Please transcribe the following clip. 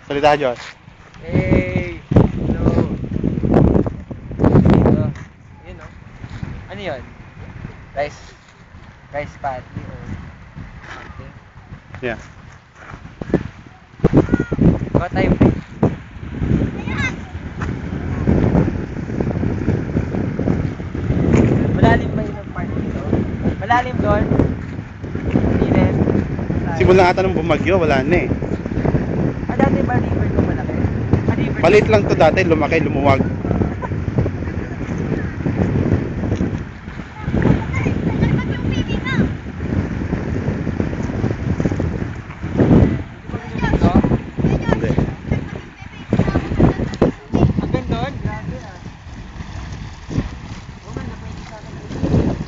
Salita, Diyos. Hey! Hello! Dito. Yun, no? Ano yun? Rice patty or something? Yeah. Baka tayo break. Malalim ba yung part dito? Malalim doon? Hindi rin. Simula ata nung bumagyo, wala na eh. Dati ba river to malaki? River Maliit lang to dati, lumaki, lumuwag.